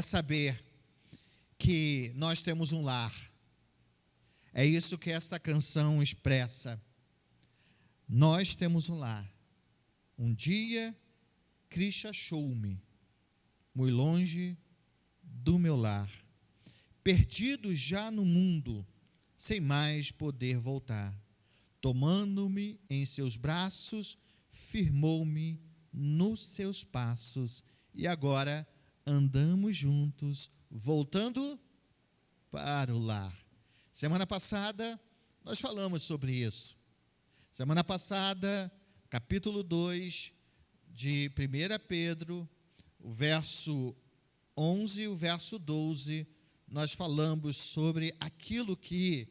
saber que nós temos um lar. É isso que esta canção expressa. Nós temos um lar. Um dia, Cristo achou-me, muito longe do meu lar, perdido já no mundo, sem mais poder voltar. Tomando-me em seus braços, firmou-me nos seus passos, e agora andamos juntos, voltando para o lar. Semana passada, nós falamos sobre isso. Semana passada, capítulo 2 de 1 Pedro, o verso 11 e o verso 12, nós falamos sobre aquilo que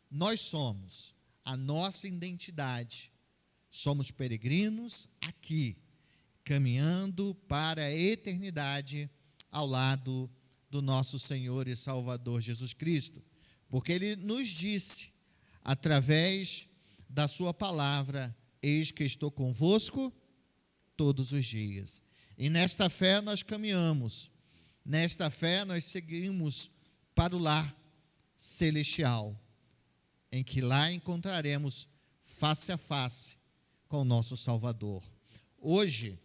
nós somos, a nossa identidade. Somos peregrinos aqui, caminhando para a eternidade ao lado do nosso Senhor e Salvador Jesus Cristo, porque Ele nos disse, através da sua palavra, eis que estou convosco todos os dias. E nesta fé nós caminhamos, nesta fé nós seguimos para o lar celestial, em que lá encontraremos face a face com o nosso Salvador. Hoje,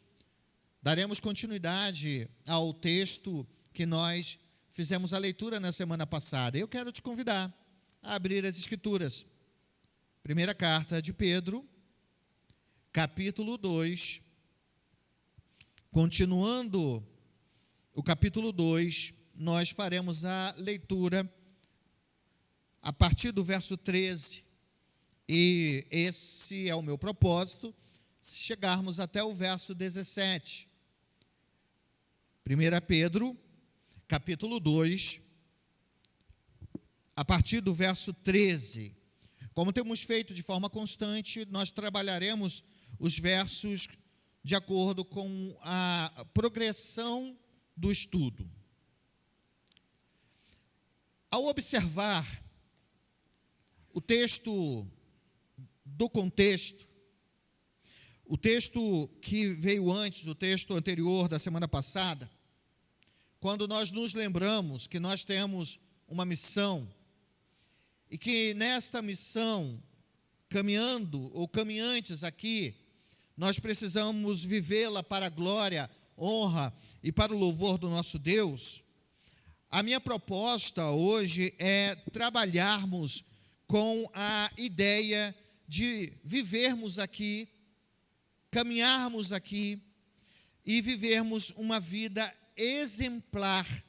daremos continuidade ao texto que nós fizemos a leitura na semana passada. Eu quero te convidar a abrir as Escrituras. Primeira carta de Pedro, capítulo 2. Continuando o capítulo 2, nós faremos a leitura a partir do verso 13. E esse é o meu propósito, se chegarmos até o verso 17. 1 Pedro, capítulo 2, a partir do verso 13. Como temos feito de forma constante, nós trabalharemos os versos de acordo com a progressão do estudo. Ao observar o texto do contexto, o texto que veio antes, o texto anterior da semana passada, quando nós nos lembramos que nós temos uma missão e que nesta missão, caminhando ou caminhantes aqui, nós precisamos vivê-la para a glória, honra e para o louvor do nosso Deus. A minha proposta hoje é trabalharmos com a ideia de vivermos aqui, caminharmos aqui e vivermos uma vida exemplar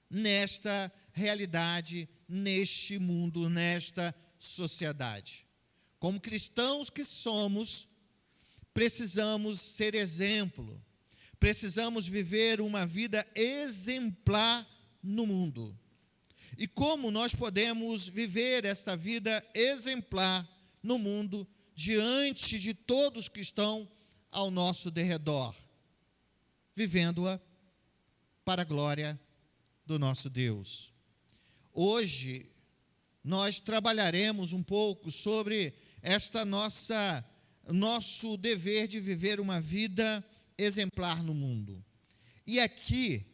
nesta realidade, neste mundo, nesta sociedade. Como cristãos que somos, precisamos ser exemplo, precisamos viver uma vida exemplar no mundo. E como nós podemos viver esta vida exemplar no mundo, diante de todos que estão ao nosso derredor? Vivendo-a para a glória do nosso Deus. Hoje, nós trabalharemos um pouco sobre nosso dever de viver uma vida exemplar no mundo. E aqui,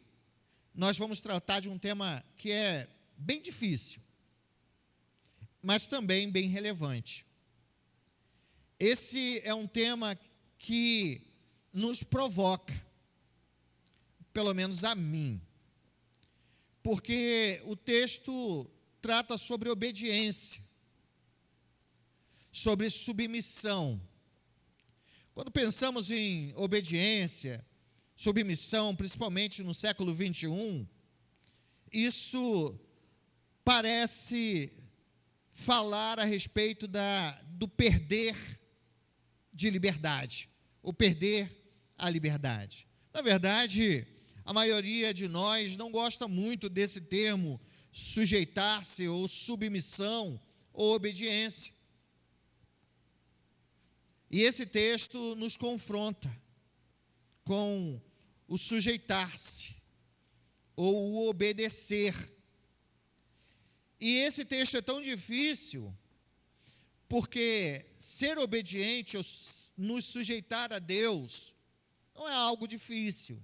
nós vamos tratar de um tema que é bem difícil, mas também bem relevante. Esse é um tema que nos provoca, pelo menos a mim, porque o texto trata sobre obediência, sobre submissão. Quando pensamos em obediência, submissão, principalmente no século 21, isso parece falar a respeito do perder de liberdade, o perder a liberdade. Na verdade, a maioria de nós não gosta muito desse termo, sujeitar-se ou submissão ou obediência. E esse texto nos confronta com o sujeitar-se ou o obedecer. E esse texto é tão difícil porque ser obediente ou nos sujeitar a Deus não é algo difícil.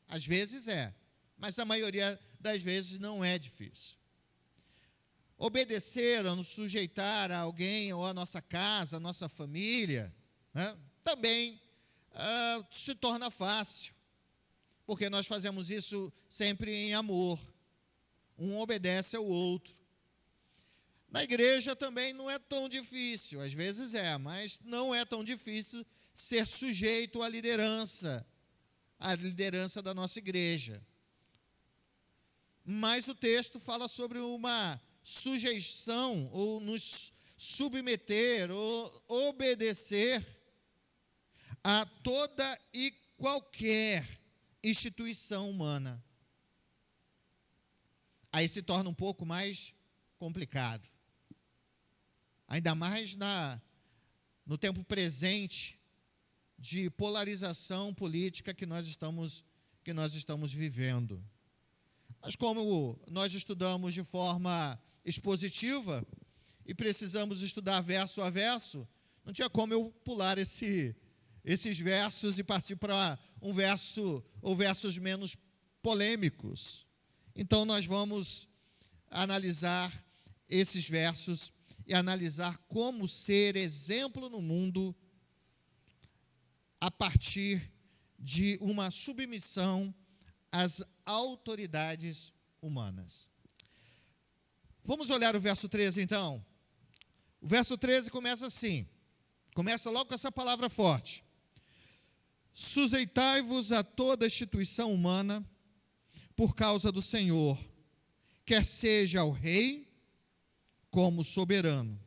Às vezes é, mas a maioria das vezes não é difícil. Obedecer ou nos sujeitar a alguém, ou a nossa casa, a nossa família, né, também se torna fácil, porque nós fazemos isso sempre em amor. Um obedece ao outro. Na igreja também não é tão difícil, às vezes mas não é tão difícil ser sujeito à liderança da nossa igreja. Mas o texto fala sobre uma sujeição, ou nos submeter, ou obedecer a toda e qualquer instituição humana. Aí se torna um pouco mais complicado. Ainda mais no tempo presente de polarização política que nós estamos vivendo. Mas como nós estudamos de forma expositiva e precisamos estudar verso a verso, não tinha como eu pular esses versos e partir para um verso ou versos menos polêmicos. Então nós vamos analisar esses versos e analisar como ser exemplo no mundo a partir de uma submissão às autoridades humanas. Vamos olhar o verso 13, então. O verso 13 começa assim, começa logo com essa palavra forte. Sujeitai-vos a toda instituição humana por causa do Senhor, quer seja o rei como soberano.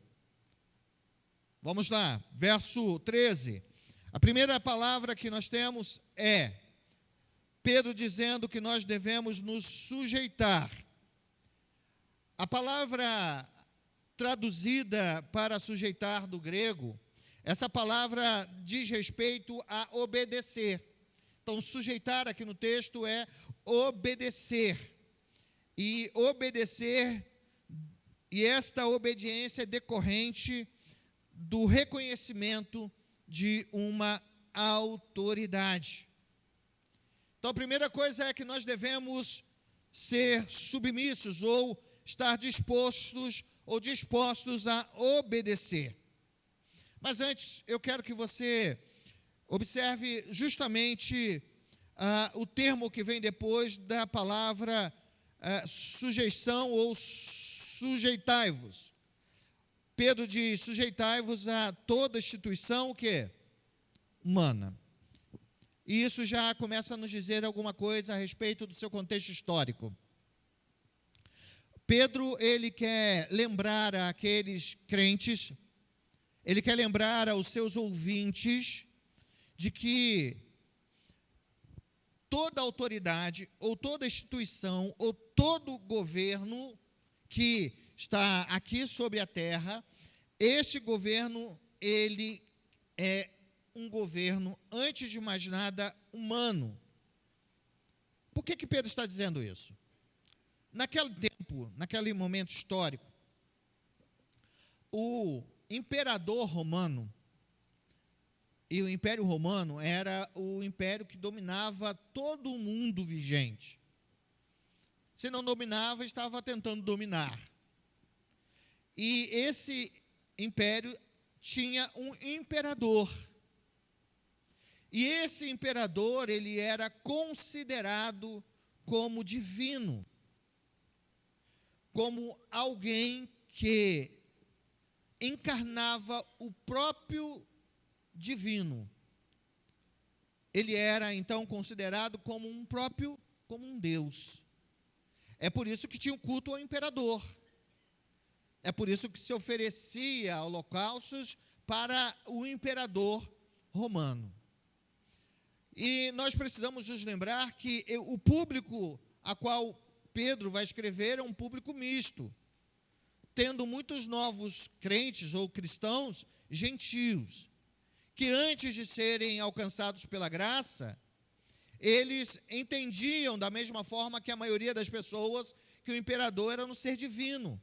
Vamos lá, verso 13. A primeira palavra que nós temos é Pedro dizendo que nós devemos nos sujeitar. A palavra traduzida para sujeitar do grego, essa palavra diz respeito a obedecer. Então, sujeitar aqui no texto é obedecer. E obedecer, e esta obediência é decorrente do reconhecimento de uma autoridade. Então, a primeira coisa é que nós devemos ser submissos ou estar dispostos a obedecer. Mas antes, eu quero que você observe justamente o termo que vem depois da palavra sujeição ou sujeitai-vos. Pedro diz, sujeitai-vos a toda instituição, o quê? Humana. E isso já começa a nos dizer alguma coisa a respeito do seu contexto histórico. Pedro, ele quer lembrar àqueles crentes, ele quer lembrar aos seus ouvintes de que toda autoridade, ou toda instituição, ou todo governo que está aqui sobre a terra, este governo, ele é um governo, antes de mais nada, humano. Por que Pedro está dizendo isso? Naquele tempo, naquele momento histórico, o imperador romano, e o Império Romano era o império que dominava todo o mundo vigente. Se não dominava, estava tentando dominar. E esse império tinha um imperador. E esse imperador, ele era considerado como divino, como alguém que encarnava o próprio divino. Ele era, então, considerado como um Deus. É por isso que tinha o culto ao imperador. É por isso que se oferecia holocaustos para o imperador romano. E nós precisamos nos lembrar que o público a qual Pedro vai escrever é um público misto, tendo muitos novos crentes ou cristãos gentios, que antes de serem alcançados pela graça, eles entendiam da mesma forma que a maioria das pessoas que o imperador era um ser divino,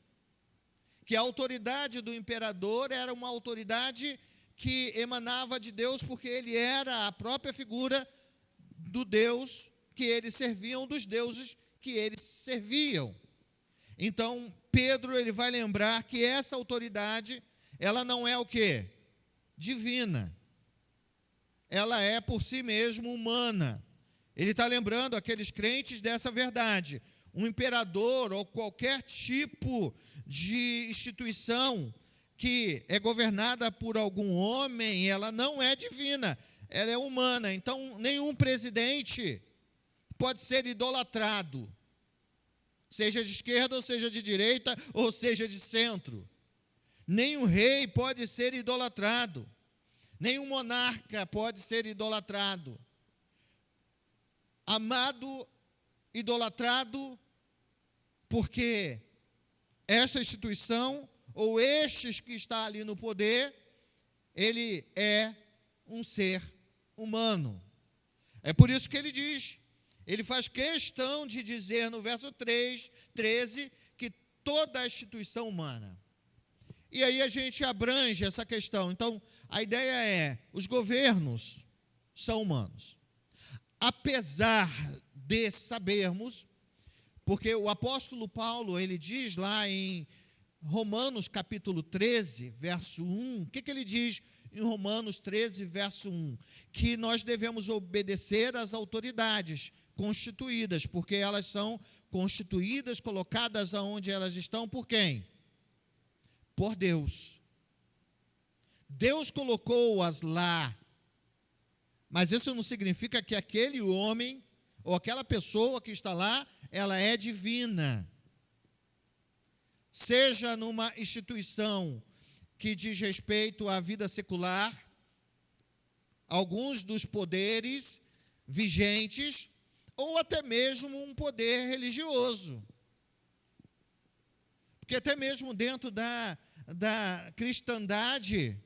que a autoridade do imperador era uma autoridade que emanava de Deus, porque ele era a própria figura do Deus que eles serviam, dos deuses que eles serviam. Então, Pedro ele vai lembrar que essa autoridade, ela não é o quê? Divina. Ela é por si mesma humana. Ele está lembrando aqueles crentes dessa verdade. Um imperador ou qualquer tipo de instituição que é governada por algum homem, ela não é divina, ela é humana. Então, nenhum presidente pode ser idolatrado, seja de esquerda, ou seja de direita, ou seja de centro. Nenhum rei pode ser idolatrado, nenhum monarca pode ser idolatrado. Amado, idolatrado, porque essa instituição, ou estes que está ali no poder, ele é um ser humano. É por isso que ele diz, ele faz questão de dizer no verso 13, que toda a instituição humana. E aí a gente abrange essa questão. Então, a ideia é, os governos são humanos. Apesar de sabermos, porque o apóstolo Paulo, ele diz lá em Romanos capítulo 13, verso 1, o que ele diz em Romanos 13, verso 1? Que nós devemos obedecer às autoridades constituídas, porque elas são constituídas, colocadas aonde elas estão, por quem? Por Deus. Deus colocou-as lá, mas isso não significa que aquele homem, ou aquela pessoa que está lá, ela é divina. Seja numa instituição que diz respeito à vida secular, alguns dos poderes vigentes, ou até mesmo um poder religioso. Porque até mesmo dentro da cristandade,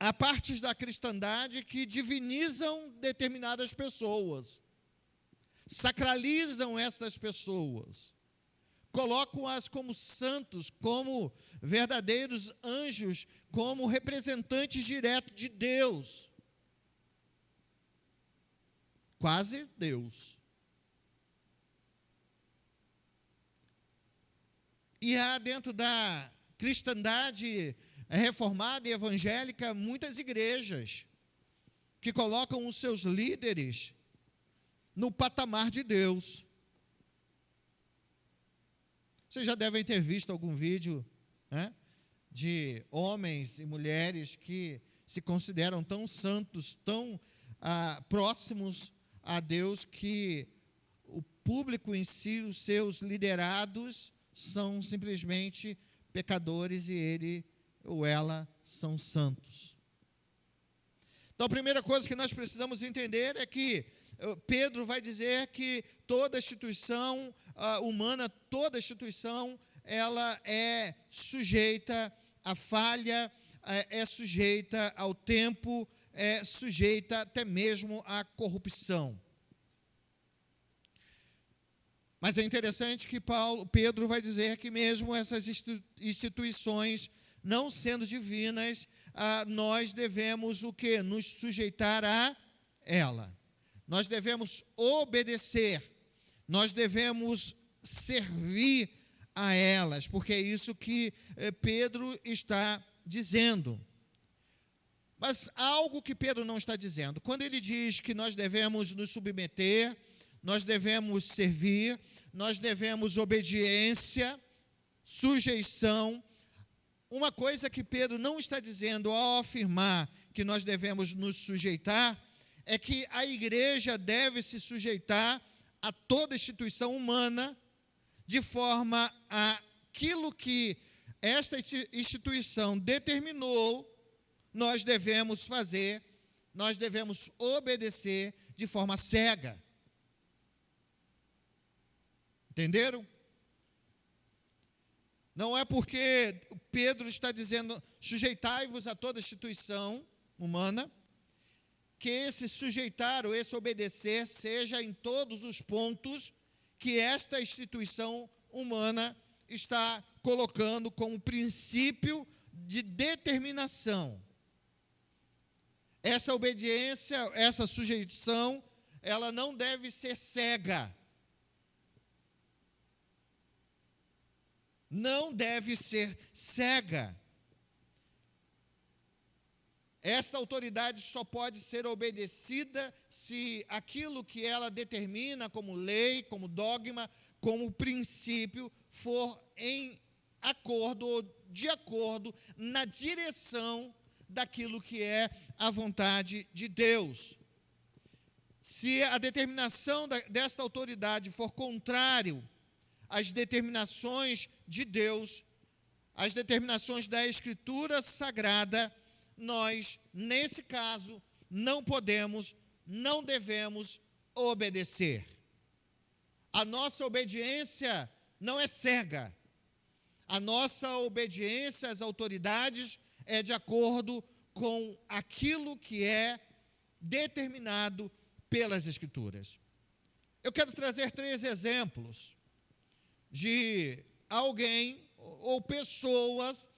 há partes da cristandade que divinizam determinadas pessoas, sacralizam essas pessoas, colocam-as como santos, como verdadeiros anjos, como representantes diretos de Deus. Quase Deus. E há dentro da cristandade reformada e evangélica muitas igrejas que colocam os seus líderes no patamar de Deus. Vocês já devem ter visto algum vídeo, né, de homens e mulheres que se consideram tão santos, tão próximos a Deus, que o público em si, os seus liderados, são simplesmente pecadores e ele ou ela são santos. Então, a primeira coisa que nós precisamos entender é que Pedro vai dizer que toda instituição humana, toda instituição, ela é sujeita à falha, é sujeita ao tempo, é sujeita até mesmo à corrupção. Mas é interessante que Pedro vai dizer que mesmo essas instituições não sendo divinas, nós devemos o quê? Nos sujeitar a ela. Nós devemos obedecer, nós devemos servir a elas, porque é isso que Pedro está dizendo. Mas há algo que Pedro não está dizendo. Quando ele diz que nós devemos nos submeter, nós devemos servir, nós devemos obediência, sujeição. Uma coisa que Pedro não está dizendo ao afirmar que nós devemos nos sujeitar, é que a igreja deve se sujeitar a toda instituição humana, de forma a aquilo que esta instituição determinou, nós devemos fazer, nós devemos obedecer de forma cega. Entenderam? Não é porque Pedro está dizendo, sujeitai-vos a toda instituição humana, que esse sujeitar ou esse obedecer seja em todos os pontos que esta instituição humana está colocando como princípio de determinação. Essa obediência, essa sujeição, ela não deve ser cega. Não deve ser cega. Esta autoridade só pode ser obedecida se aquilo que ela determina como lei, como dogma, como princípio, for em acordo ou de acordo na direção daquilo que é a vontade de Deus. Se a determinação desta autoridade for contrário às determinações de Deus, às determinações da Escritura Sagrada, nós, nesse caso, não podemos, não devemos obedecer. A nossa obediência não é cega. A nossa obediência às autoridades é de acordo com aquilo que é determinado pelas Escrituras. Eu quero trazer 3 exemplos de alguém ou pessoas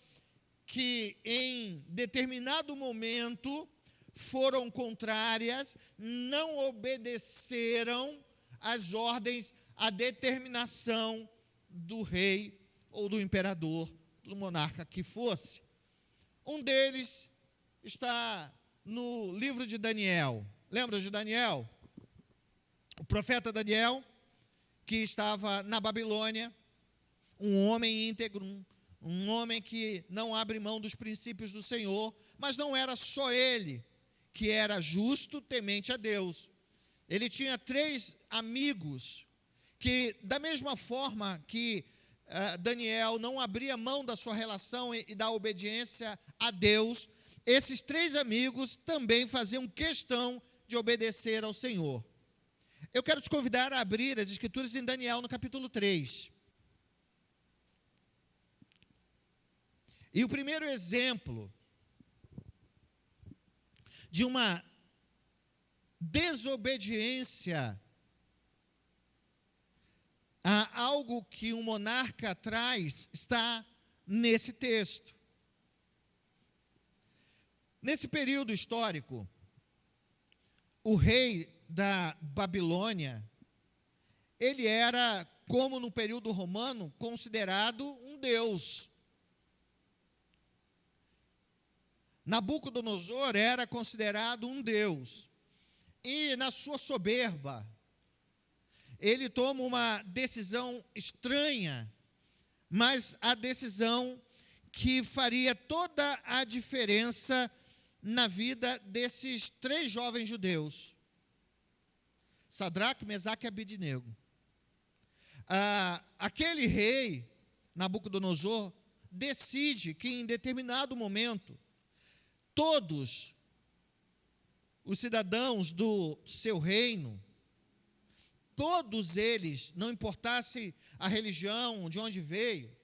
que em determinado momento foram contrárias, não obedeceram às ordens, à determinação do rei ou do imperador, do monarca que fosse. Um deles está no livro de Daniel. Lembra de Daniel? O profeta Daniel, que estava na Babilônia, um homem íntegro, um homem que não abre mão dos princípios do Senhor, mas não era só ele que era justo, temente a Deus. Ele tinha 3 amigos que, da mesma forma que Daniel não abria mão da sua relação e da obediência a Deus, esses 3 amigos também faziam questão de obedecer ao Senhor. Eu quero te convidar a abrir as Escrituras em Daniel, no capítulo 3. E o primeiro exemplo de uma desobediência a algo que um monarca traz está nesse texto. Nesse período histórico, o rei da Babilônia, ele era, como no período romano, considerado um deus. Nabucodonosor era considerado um deus. E na sua soberba, ele toma uma decisão estranha, mas a decisão que faria toda a diferença na vida desses 3 jovens judeus. Sadraque, Mesaque e Abednego. Aquele rei, Nabucodonosor, decide que em determinado momento, todos os cidadãos do seu reino, todos eles, não importasse a religião, de onde veio,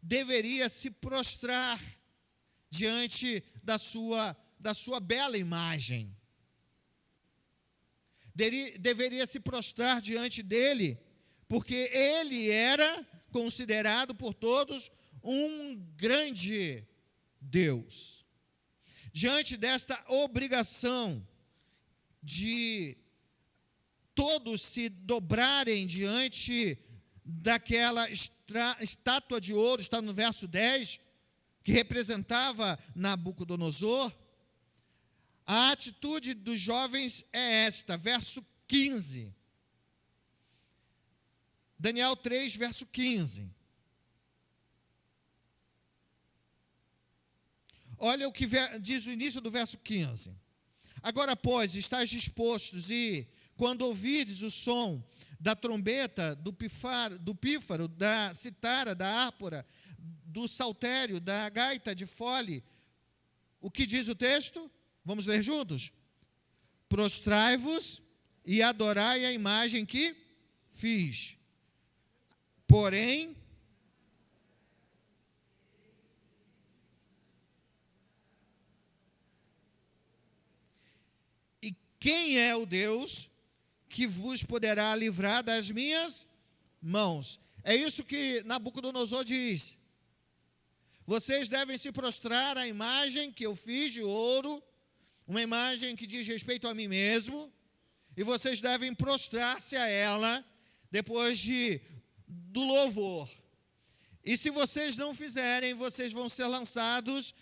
deveria se prostrar diante da sua bela imagem. Deveria se prostrar diante dele, porque ele era considerado por todos um grande Deus. Diante desta obrigação de todos se dobrarem diante daquela estátua de ouro, está no verso 10, que representava Nabucodonosor, a atitude dos jovens é esta, verso 15. Daniel 3, verso 15. Olha o que diz o início do verso 15. Agora, pois, estáis dispostos e, quando ouvides o som da trombeta, do pífaro, da citara, da árpora, do saltério, da gaita de fole, o que diz o texto? Vamos ler juntos? Prostrai-vos e adorai a imagem que fiz. Porém, e quem é o Deus que vos poderá livrar das minhas mãos? É isso que Nabucodonosor diz. Vocês devem se prostrar à imagem que eu fiz de ouro, uma imagem que diz respeito a mim mesmo, e vocês devem prostrar-se a ela depois do louvor. E se vocês não fizerem, vocês vão ser lançados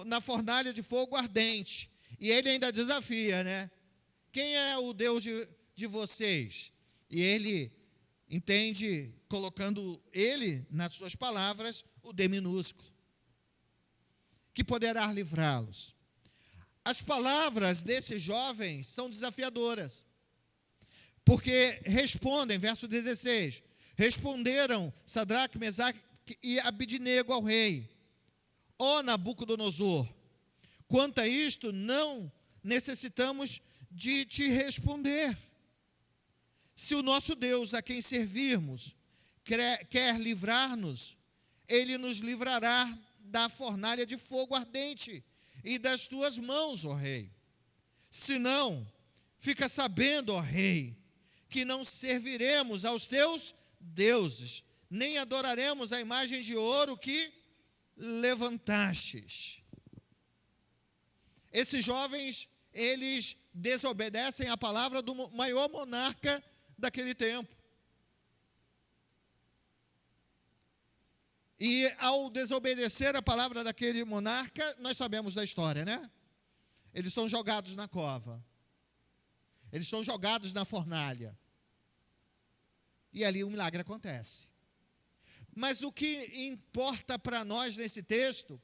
na fornalha de fogo ardente. E ele ainda desafia, né? Quem é o Deus de vocês? E ele entende, colocando ele, nas suas palavras, o D minúsculo, que poderá livrá-los. As palavras desses jovens são desafiadoras, porque respondem, verso 16, responderam Sadraque, Mesaque e Abidnego ao rei: ó Nabucodonosor, quanto a isto, não necessitamos de te responder. Se o nosso Deus, a quem servirmos, quer livrar-nos, ele nos livrará da fornalha de fogo ardente e das tuas mãos, ó rei. Se não, fica sabendo, ó rei, que não serviremos aos teus deuses, nem adoraremos a imagem de ouro que levantastes. Esses jovens, eles desobedecem a palavra do maior monarca daquele tempo. E ao desobedecer a palavra daquele monarca, nós sabemos da história, né? Eles são jogados na cova. Eles são jogados na fornalha. E ali um milagre acontece. Mas o que importa para nós nesse texto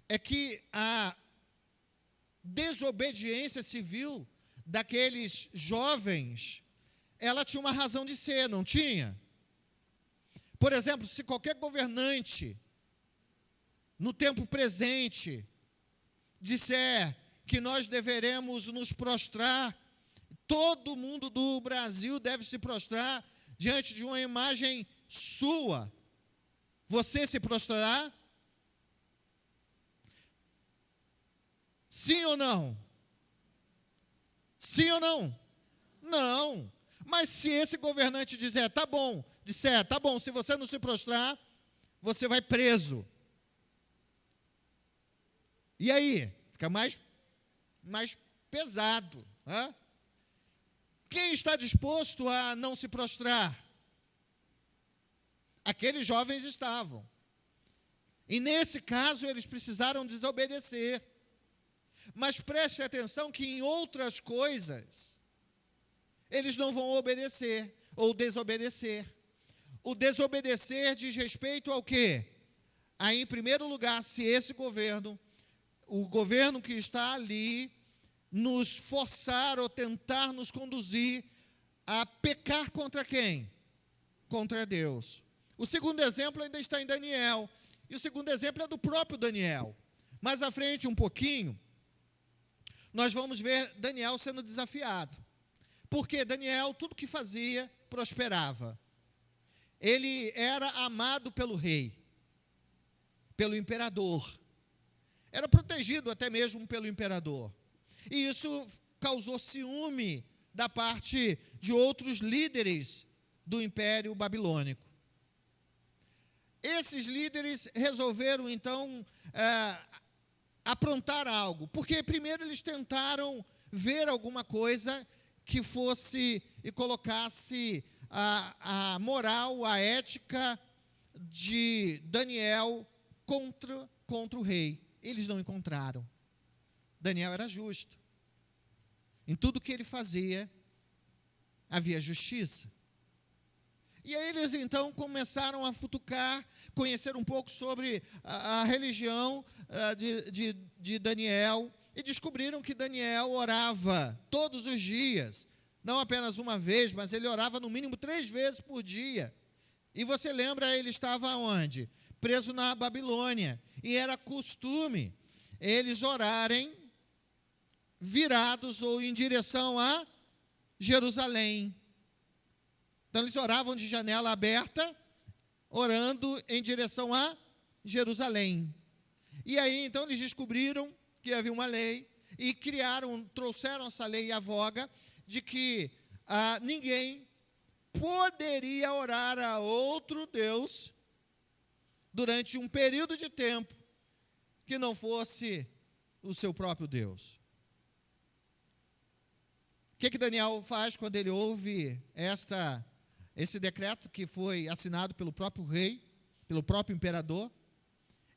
é que a desobediência civil daqueles jovens, ela tinha uma razão de ser, não tinha? Por exemplo, se qualquer governante, no tempo presente, disser que nós deveremos nos prostrar, todo mundo do Brasil deve se prostrar diante de uma imagem sua, você se prostrará? Sim ou não? Sim ou não? Não. Mas se esse governante disser, tá bom, se você não se prostrar, você vai preso. E aí? Fica mais pesado. Hein? Quem está disposto a não se prostrar? Aqueles jovens estavam. E nesse caso eles precisaram desobedecer. Mas preste atenção que em outras coisas eles não vão obedecer ou desobedecer. O desobedecer diz respeito ao quê? A, em primeiro lugar, se esse governo, o governo que está ali, nos forçar ou tentar nos conduzir a pecar contra quem? Contra Deus. O segundo exemplo ainda está em Daniel. E o segundo exemplo é do próprio Daniel. Mais à frente um pouquinho, nós vamos ver Daniel sendo desafiado. Porque Daniel, tudo que fazia, prosperava. Ele era amado pelo rei, pelo imperador. Era protegido até mesmo pelo imperador. E isso causou ciúme da parte de outros líderes do Império Babilônico. Esses líderes resolveram, então, aprontar algo. Porque primeiro eles tentaram ver alguma coisa que fosse e colocasse a moral, a ética de Daniel contra o rei. Eles não encontraram. Daniel era justo. Em tudo que ele fazia, havia justiça. E aí eles então começaram a futucar, conhecer um pouco sobre a religião de Daniel, e descobriram que Daniel orava todos os dias, não apenas uma vez, mas ele orava no mínimo 3 vezes por dia. E você lembra, ele estava onde? Preso na Babilônia. E era costume eles orarem virados ou em direção a Jerusalém. Então eles oravam de janela aberta, orando em direção a Jerusalém. E aí então eles descobriram que havia uma lei e trouxeram essa lei à voga de que ninguém poderia orar a outro Deus durante um período de tempo que não fosse o seu próprio Deus. que Daniel faz quando ele ouve esse decreto que foi assinado pelo próprio rei, pelo próprio imperador?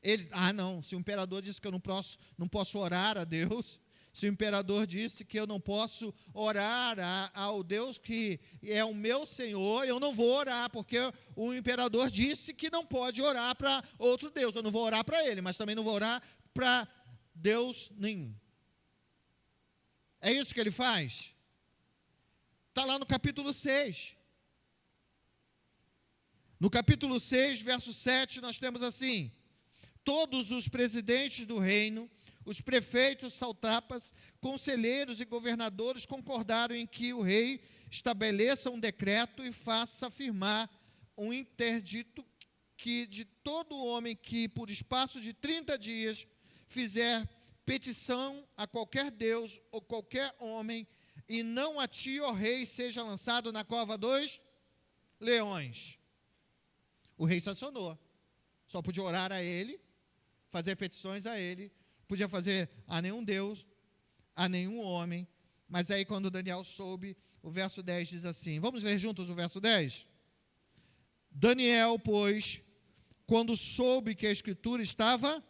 Ele, não, se o imperador disse que eu não posso orar a Deus, se o imperador disse que eu não posso orar ao Deus que é o meu Senhor, eu não vou orar, porque o imperador disse que não pode orar para outro Deus. Eu não vou orar para ele, mas também não vou orar para Deus nenhum. É isso que ele faz? Está lá no capítulo 6. No capítulo 6, verso 7, nós temos assim: todos os presidentes do reino, os prefeitos, satrapas, conselheiros e governadores concordaram em que o rei estabeleça um decreto e faça firmar um interdito que de todo homem que, por espaço de 30 dias, fizer petição a qualquer Deus ou qualquer homem, e não a ti, ó rei, seja lançado na cova dos leões. O rei sancionou. Só podia orar a ele, fazer petições a ele, podia fazer a nenhum Deus, a nenhum homem. Mas aí quando Daniel soube, o verso 10 diz assim, vamos ler juntos o verso 10? Daniel, pois, quando soube que a escritura estava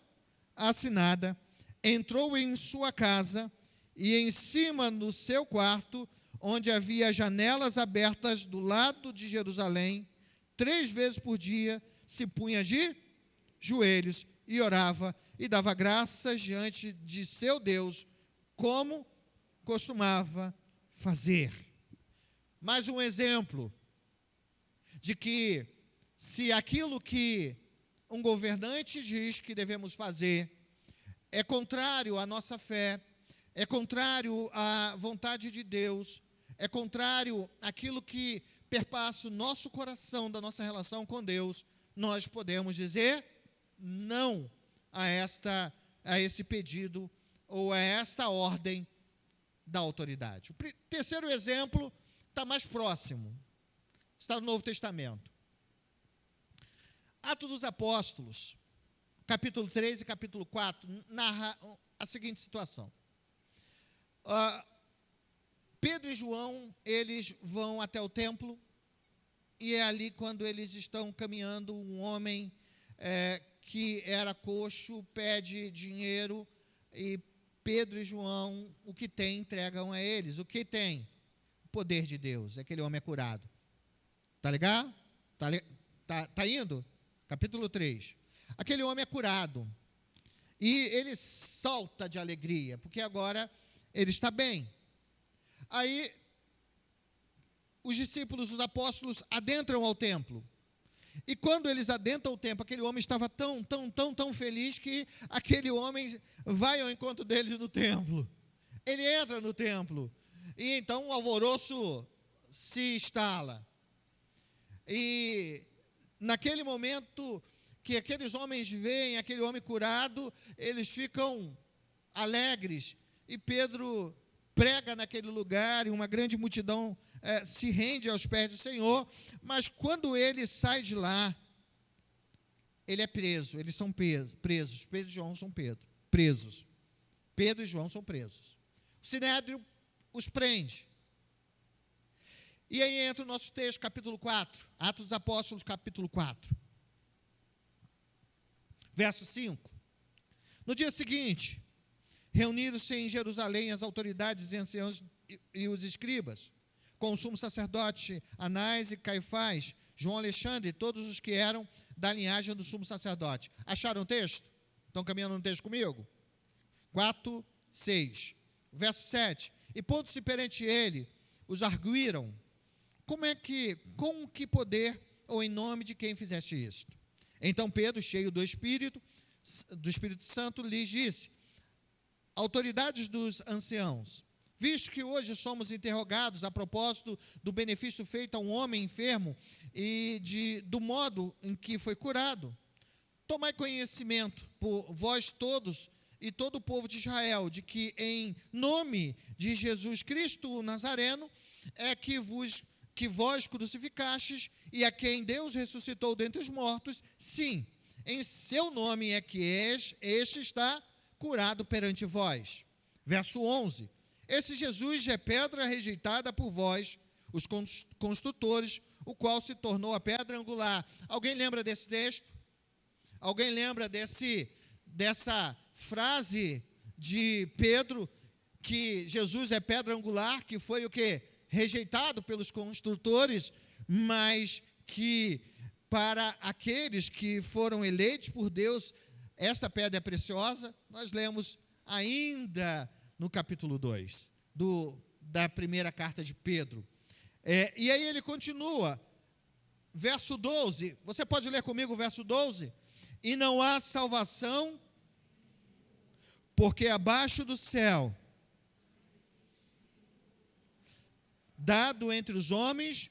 assinada, entrou em sua casa e em cima no seu quarto, onde havia janelas abertas do lado de Jerusalém, 3 vezes por dia se punha de joelhos e orava e dava graças diante de seu Deus, como costumava fazer. Mais um exemplo de que, se aquilo que um governante diz que devemos fazer é contrário à nossa fé, é contrário à vontade de Deus, é contrário àquilo que perpassa o nosso coração, da nossa relação com Deus, nós podemos dizer não a esse pedido ou a esta ordem da autoridade. O terceiro exemplo está mais próximo, está no Novo Testamento. Atos dos Apóstolos, capítulo 3 e capítulo 4, narra a seguinte situação. Pedro e João, eles vão até o templo, e é ali quando eles estão caminhando, um homem que era coxo pede dinheiro, e Pedro e João, o que tem, entregam a eles. O que tem? O poder de Deus. Aquele homem é curado. Tá legal? Tá indo? Capítulo 3. Aquele homem é curado. E ele salta de alegria, porque agora ele está bem. Aí, os discípulos, os apóstolos, adentram ao templo. E quando eles adentram o templo, aquele homem estava tão feliz que aquele homem vai ao encontro deles no templo. Ele entra no templo. E então o alvoroço se instala. E naquele momento que aqueles homens veem aquele homem curado, eles ficam alegres. E Pedro prega naquele lugar, e uma grande multidão se rende aos pés do Senhor. Mas quando ele sai de lá, ele é preso. Eles são presos. Pedro e João são presos. Pedro e João são presos. O Sinédrio os prende. E aí entra o nosso texto, capítulo 4. Atos dos Apóstolos, capítulo 4. Verso 5. No dia seguinte, reuniram-se em Jerusalém as autoridades e anciãos e os escribas, com o sumo sacerdote Anás e Caifás, João Alexandre e todos os que eram da linhagem do sumo sacerdote. Acharam o texto? Estão caminhando no texto comigo? 4, 6. Verso 7. E pondo-se perante ele, os arguíram. Com que poder ou em nome de quem fizeste isto? Então Pedro, cheio do Espírito Santo, lhes disse: autoridades dos anciãos, visto que hoje somos interrogados a propósito do benefício feito a um homem enfermo e do modo em que foi curado, tomai conhecimento por vós todos e todo o povo de Israel, de que em nome de Jesus Cristo o Nazareno é que vós crucificastes e a quem Deus ressuscitou dentre os mortos, sim, em seu nome é que este está curado perante vós. Verso 11. Esse Jesus é pedra rejeitada por vós, os construtores, o qual se tornou a pedra angular. Alguém lembra desse texto? Alguém lembra dessa frase de Pedro, que Jesus é pedra angular, que foi o quê? Rejeitado pelos construtores, mas que para aqueles que foram eleitos por Deus, esta pedra é preciosa. Nós lemos ainda no capítulo 2 da primeira carta de Pedro. E aí ele continua, verso 12, você pode ler comigo o verso 12? E não há salvação, porque abaixo do céu, dado entre os homens,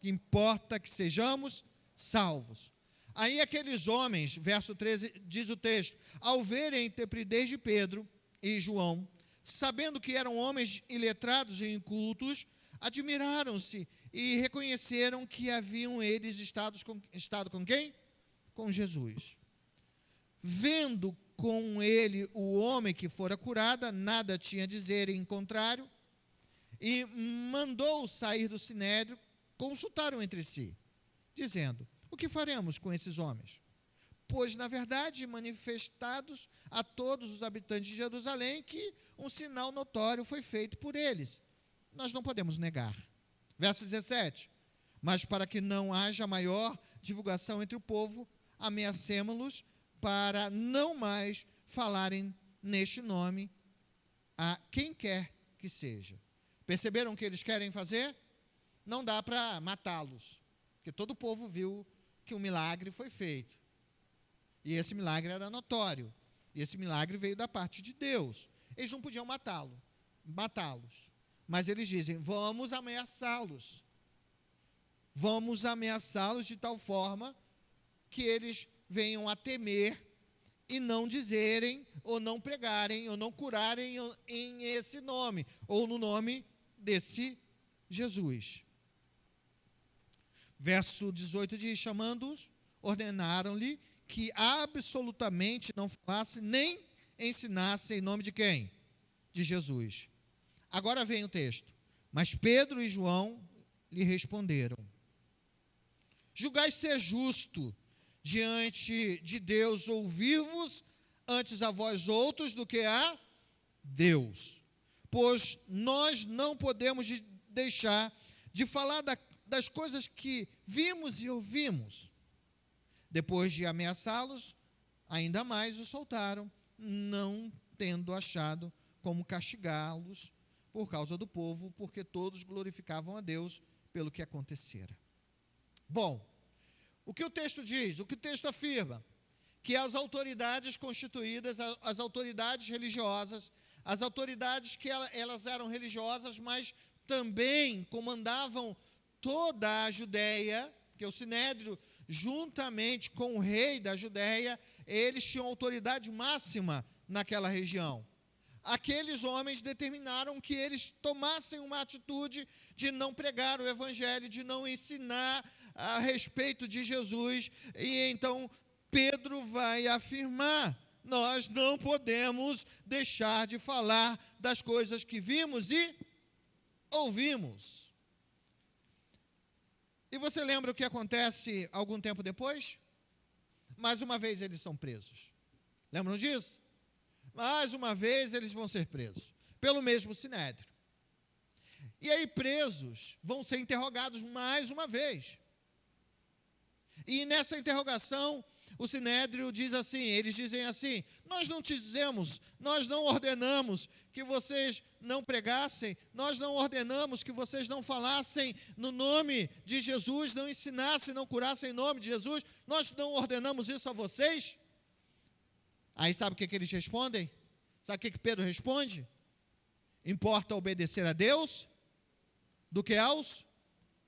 que importa que sejamos salvos. Aí aqueles homens, verso 13, diz o texto, ao verem a intrepidez de Pedro e João, sabendo que eram homens iletrados e incultos, admiraram-se e reconheceram que haviam eles estado com quem? Com Jesus. Vendo com ele o homem que fora curado, nada tinha a dizer em contrário, e mandou sair do sinédrio, consultaram entre si, dizendo, o que faremos com esses homens? Pois, na verdade, manifestados a todos os habitantes de Jerusalém que um sinal notório foi feito por eles. Nós não podemos negar. Verso 17. Mas para que não haja maior divulgação entre o povo, ameacemo-los para não mais falarem neste nome a quem quer que seja. Perceberam o que eles querem fazer? Não dá para matá-los, porque todo o povo viu que um milagre foi feito. E esse milagre era notório. E esse milagre veio da parte de Deus. Eles não podiam matá-los. Mas eles dizem, vamos ameaçá-los. Vamos ameaçá-los de tal forma que eles venham a temer e não dizerem, ou não pregarem, ou não curarem em esse nome, ou no nome desse Jesus. Verso 18 diz, chamando-os, ordenaram-lhe que absolutamente não falasse nem ensinasse em nome de quem? De Jesus. Agora vem o texto. Mas Pedro e João lhe responderam, julgai ser justo diante de Deus ouvir-vos antes a vós outros do que a Deus. Pois nós não podemos deixar de falar das coisas que vimos e ouvimos. Depois de ameaçá-los, ainda mais os soltaram, não tendo achado como castigá-los por causa do povo, porque todos glorificavam a Deus pelo que acontecera. Bom, o que o texto diz? O que o texto afirma? Que as autoridades constituídas, as autoridades religiosas, as autoridades que elas eram religiosas, mas também comandavam toda a Judéia, que o Sinédrio, juntamente com o rei da Judéia, eles tinham autoridade máxima naquela região. Aqueles homens determinaram que eles tomassem uma atitude de não pregar o evangelho, de não ensinar a respeito de Jesus, e então Pedro vai afirmar, nós não podemos deixar de falar das coisas que vimos e ouvimos. E você lembra o que acontece algum tempo depois? Mais uma vez eles são presos. Lembram disso? Mais uma vez eles vão ser presos, pelo mesmo Sinédrio. E aí presos vão ser interrogados mais uma vez. E nessa interrogação, o Sinédrio diz assim, eles dizem assim, nós não te dizemos, nós não ordenamos que vocês não pregassem, nós não ordenamos que vocês não falassem no nome de Jesus, não ensinassem, não curassem em nome de Jesus, nós não ordenamos isso a vocês? Aí sabe o que eles respondem? Sabe o que Pedro responde? Importa obedecer a Deus do que aos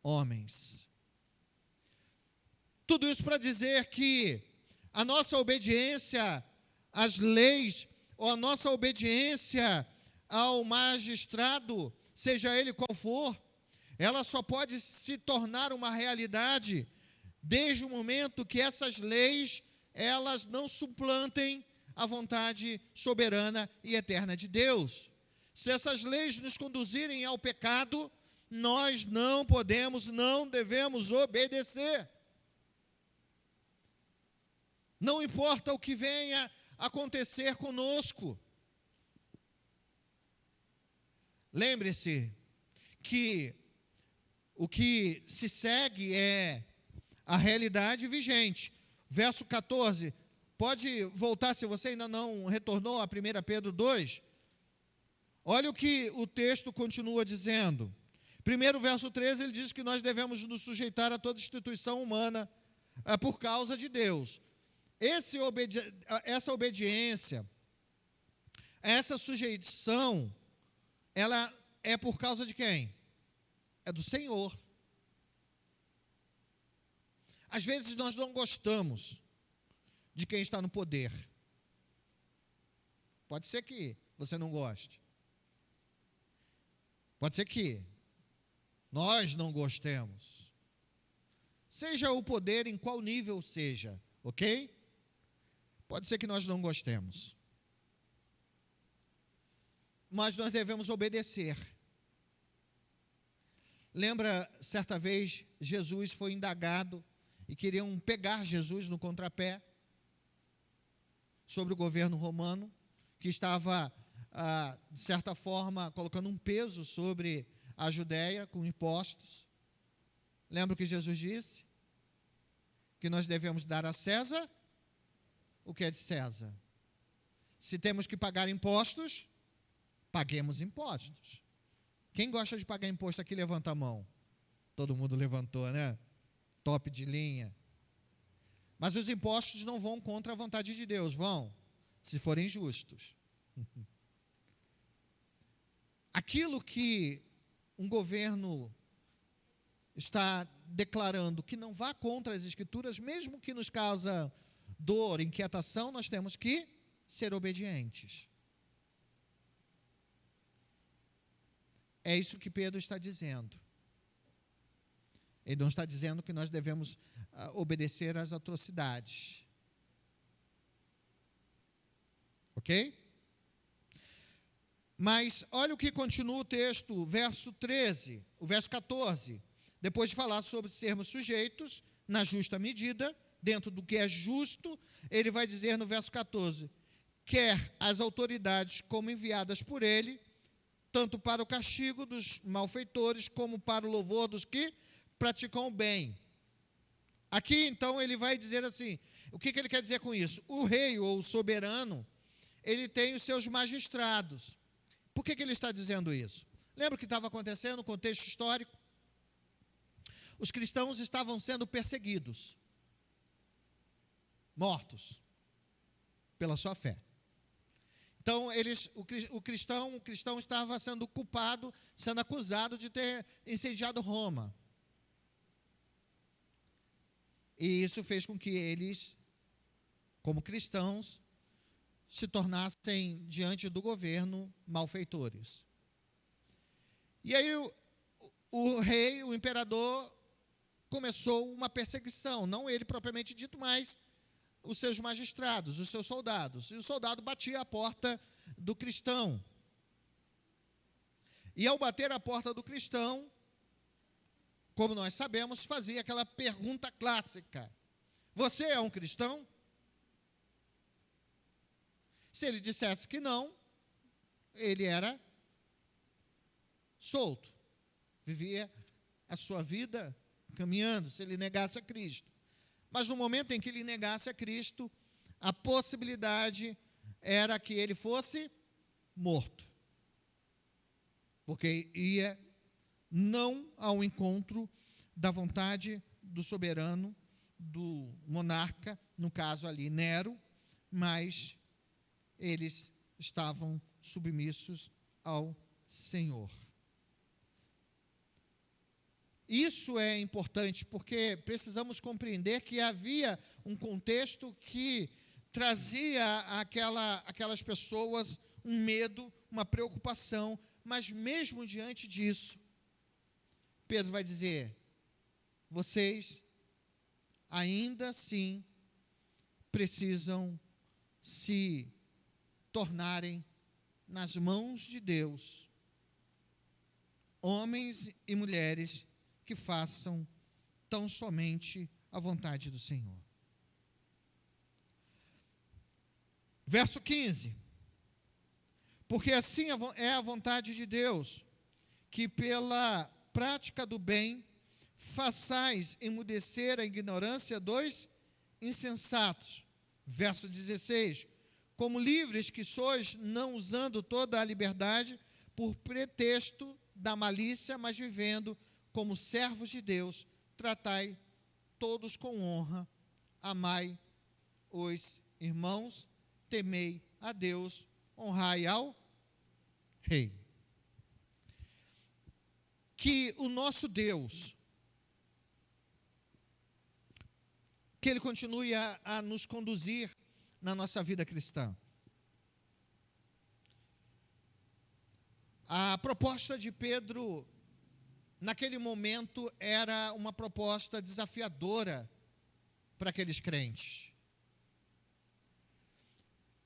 homens. Tudo isso para dizer que a nossa obediência às leis, ou a nossa obediência ao magistrado, seja ele qual for, ela só pode se tornar uma realidade desde o momento que essas leis, elas não suplantem a vontade soberana e eterna de Deus. se essas leis nos conduzirem ao pecado, nós não podemos, não devemos obedecer. Não importa o que venha acontecer conosco. Lembre-se que o que se segue é a realidade vigente. Verso 14, pode voltar se você ainda não retornou a 1 Pedro 2. Olha o que o texto continua dizendo. Primeiro, verso 13, ele diz que nós devemos nos sujeitar a toda instituição humana por causa de Deus. Essa obediência, essa sujeição, ela é por causa de quem? É do Senhor. Às vezes nós não gostamos de quem está no poder. Pode ser que você não goste. Pode ser que nós não gostemos. Seja o poder em qual nível seja, ok? Pode ser que nós não gostemos. Mas nós devemos obedecer. Lembra, certa vez, Jesus foi indagado e queriam pegar Jesus no contrapé sobre o governo romano, que estava, de certa forma, colocando um peso sobre a Judéia com impostos. Lembra o que Jesus disse? Que nós devemos dar a César o que é de César. Se temos que pagar impostos, paguemos impostos. Quem gosta de pagar imposto aqui, levanta a mão. Todo mundo levantou, né? Top de linha. Mas os impostos não vão contra a vontade de Deus, vão, se forem justos. Aquilo que um governo está declarando que não vá contra as Escrituras, mesmo que nos causa dor, inquietação, nós temos que ser obedientes. É isso que Pedro está dizendo. Ele não está dizendo que nós devemos obedecer às atrocidades. Ok? Mas olha o que continua o texto, verso 13, o verso 14. Depois de falar sobre sermos sujeitos na justa medida, dentro do que é justo, ele vai dizer no verso 14: quer as autoridades como enviadas por ele, tanto para o castigo dos malfeitores, como para o louvor dos que praticam o bem. Aqui, então, ele vai dizer assim, o que ele quer dizer com isso? O rei ou o soberano, ele tem os seus magistrados. Por que ele está dizendo isso? Lembra o que estava acontecendo no contexto histórico? Os cristãos estavam sendo perseguidos, mortos, pela sua fé. Então, o cristão estava sendo culpado, sendo acusado de ter incendiado Roma. E isso fez com que eles, como cristãos, se tornassem, diante do governo, malfeitores. E aí o rei, o imperador, começou uma perseguição, não ele propriamente dito, mas os seus magistrados, os seus soldados. E o soldado batia a porta do cristão. E ao bater a porta do cristão, como nós sabemos, fazia aquela pergunta clássica: você é um cristão? Se ele dissesse que não, ele era solto, vivia a sua vida caminhando, se ele negasse a Cristo. Mas no momento em que ele negasse a Cristo, a possibilidade era que ele fosse morto, porque ia não ao encontro da vontade do soberano, do monarca, no caso ali Nero, mas eles estavam submissos ao Senhor. Isso é importante porque precisamos compreender que havia um contexto que trazia aquelas pessoas um medo, uma preocupação, mas mesmo diante disso, Pedro vai dizer: vocês ainda assim precisam se tornarem nas mãos de Deus homens e mulheres que façam tão somente a vontade do Senhor. Verso 15. Porque assim é a vontade de Deus, que pela prática do bem façais emudecer a ignorância dos insensatos. Verso 16. Como livres que sois, não usando toda a liberdade por pretexto da malícia, mas vivendo como servos de Deus, tratai todos com honra, amai os irmãos, temei a Deus, honrai ao Rei. Que o nosso Deus, que Ele continue a nos conduzir na nossa vida cristã. A proposta de Pedro, naquele momento, era uma proposta desafiadora para aqueles crentes.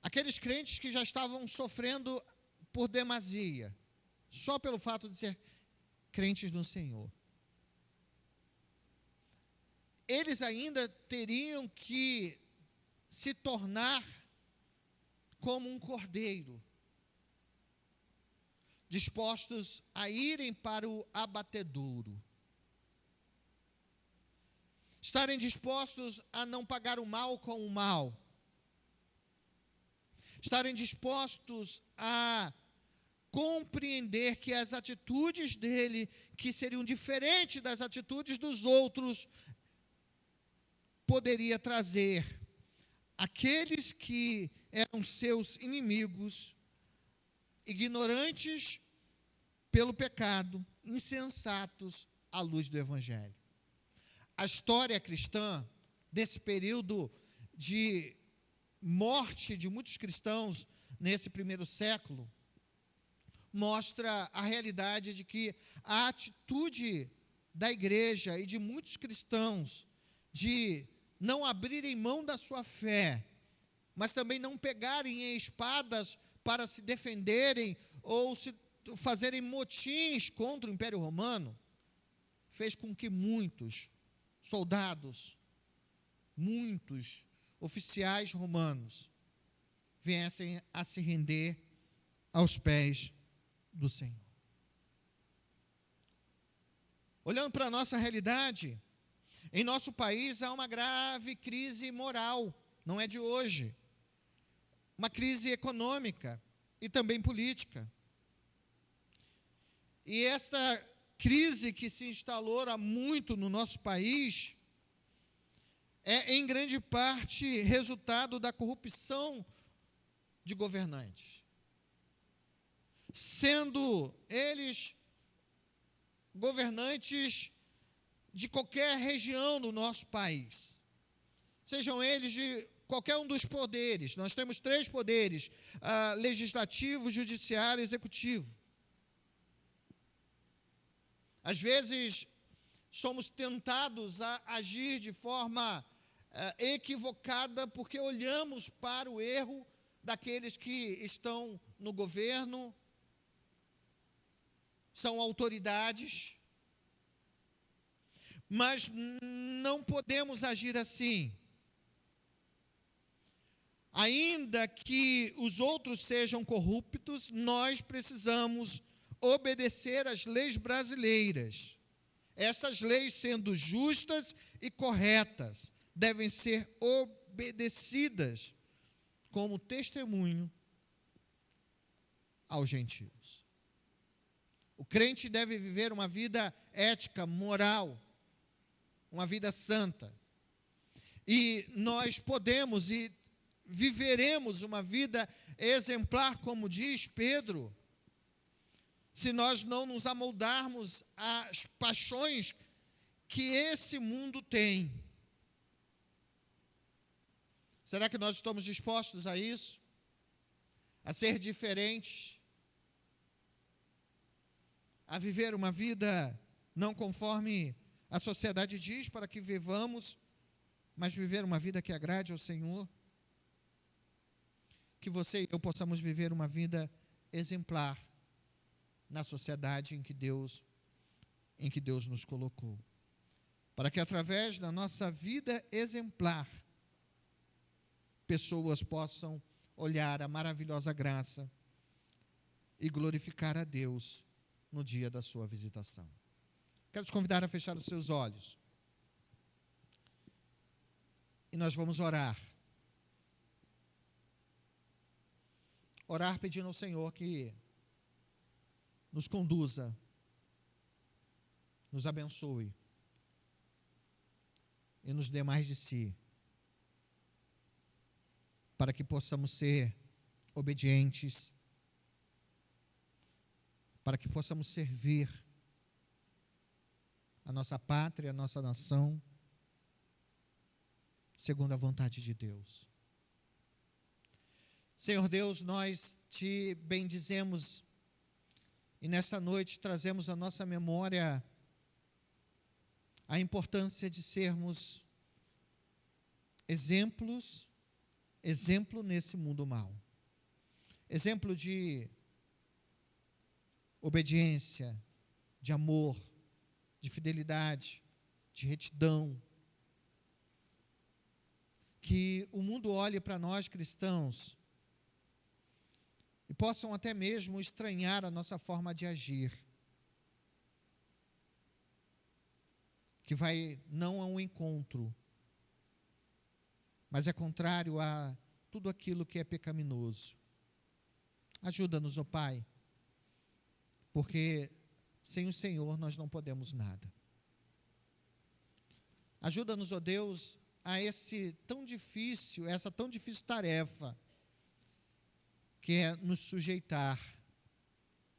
Aqueles crentes que já estavam sofrendo por demasia, só pelo fato de ser crentes no Senhor. Eles ainda teriam que se tornar como um cordeiro, dispostos a irem para o abatedouro, estarem dispostos a não pagar o mal com o mal, estarem dispostos a compreender que as atitudes dele, que seriam diferentes das atitudes dos outros, poderia trazer aqueles que eram seus inimigos, ignorantes pelo pecado, insensatos à luz do Evangelho. A história cristã, desse período de morte de muitos cristãos nesse primeiro século, mostra a realidade de que a atitude da igreja e de muitos cristãos de não abrirem mão da sua fé, mas também não pegarem em espadas para se defenderem ou se fazerem motins contra o Império Romano, fez com que muitos soldados, muitos oficiais romanos viessem a se render aos pés do Senhor. Olhando para a nossa realidade, em nosso país há uma grave crise moral, não é de hoje. Uma crise econômica e também política. E esta crise que se instalou há muito no nosso país é, em grande parte, resultado da corrupção de governantes, sendo eles governantes de qualquer região do nosso país, sejam eles de qualquer um dos poderes. Nós temos 3 poderes, legislativo, judiciário e executivo. Às vezes, somos tentados a agir de forma equivocada, porque olhamos para o erro daqueles que estão no governo, são autoridades, mas não podemos agir assim. Ainda que os outros sejam corruptos, nós precisamos obedecer às leis brasileiras. Essas leis, sendo justas e corretas, devem ser obedecidas como testemunho aos gentios. O crente deve viver uma vida ética, moral, uma vida santa. E nós podemos e viveremos uma vida exemplar, como diz Pedro, se nós não nos amoldarmos às paixões que esse mundo tem. Será que nós estamos dispostos a isso? A ser diferentes? A viver uma vida não conforme a sociedade diz para que vivamos, mas viver uma vida que agrade ao Senhor? Que você e eu possamos viver uma vida exemplar na sociedade em que Deus nos colocou. Para que através da nossa vida exemplar, pessoas possam olhar a maravilhosa graça e glorificar a Deus no dia da sua visitação. Quero te convidar a fechar os seus olhos. E nós vamos orar. Orar pedindo ao Senhor que nos conduza, nos abençoe e nos dê mais de si, para que possamos ser obedientes, para que possamos servir a nossa pátria, a nossa nação, segundo a vontade de Deus. Senhor Deus, nós te bendizemos e nessa noite trazemos à nossa memória a importância de sermos exemplo nesse mundo mau. Exemplo de obediência, de amor, de fidelidade, de retidão. Que o mundo olhe para nós cristãos e possam até mesmo estranhar a nossa forma de agir, que vai não a um encontro, mas é contrário a tudo aquilo que é pecaminoso. Ajuda-nos, ó Pai, porque sem o Senhor nós não podemos nada. Ajuda-nos, ó Deus, a essa tão difícil tarefa, que é nos sujeitar,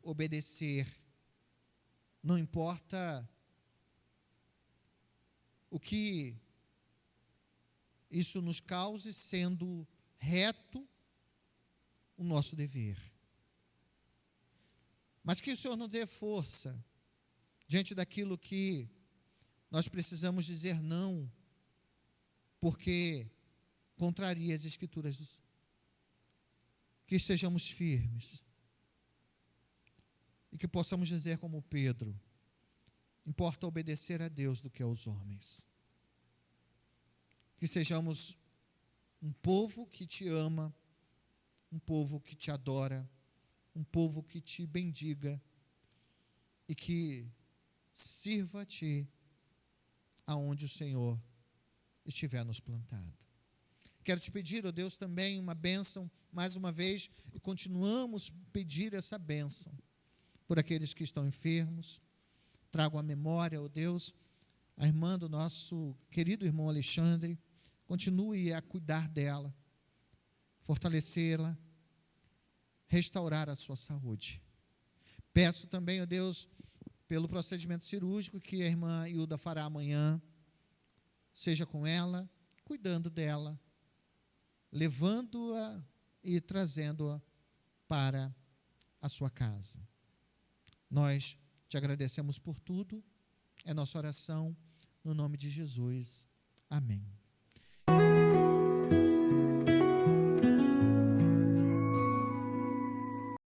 obedecer, não importa o que isso nos cause, sendo reto o nosso dever. Mas que o Senhor nos dê força diante daquilo que nós precisamos dizer não, porque contraria as Escrituras. Que estejamos firmes e que possamos dizer como Pedro: importa obedecer a Deus do que aos homens. Que sejamos um povo que te ama, um povo que te adora, um povo que te bendiga e que sirva a ti aonde o Senhor estiver nos plantado. Quero te pedir, ó Deus, também uma bênção, mais uma vez, e continuamos a pedir essa bênção por aqueles que estão enfermos. Trago à memória, ó Deus, a irmã do nosso querido irmão Alexandre. Continue a cuidar dela, fortalecê-la, restaurar a sua saúde. Peço também, ó Deus, pelo procedimento cirúrgico que a irmã Hilda fará amanhã, seja com ela, cuidando dela, levando-a e trazendo-a para a sua casa. Nós te agradecemos por tudo, é nossa oração, no nome de Jesus. Amém.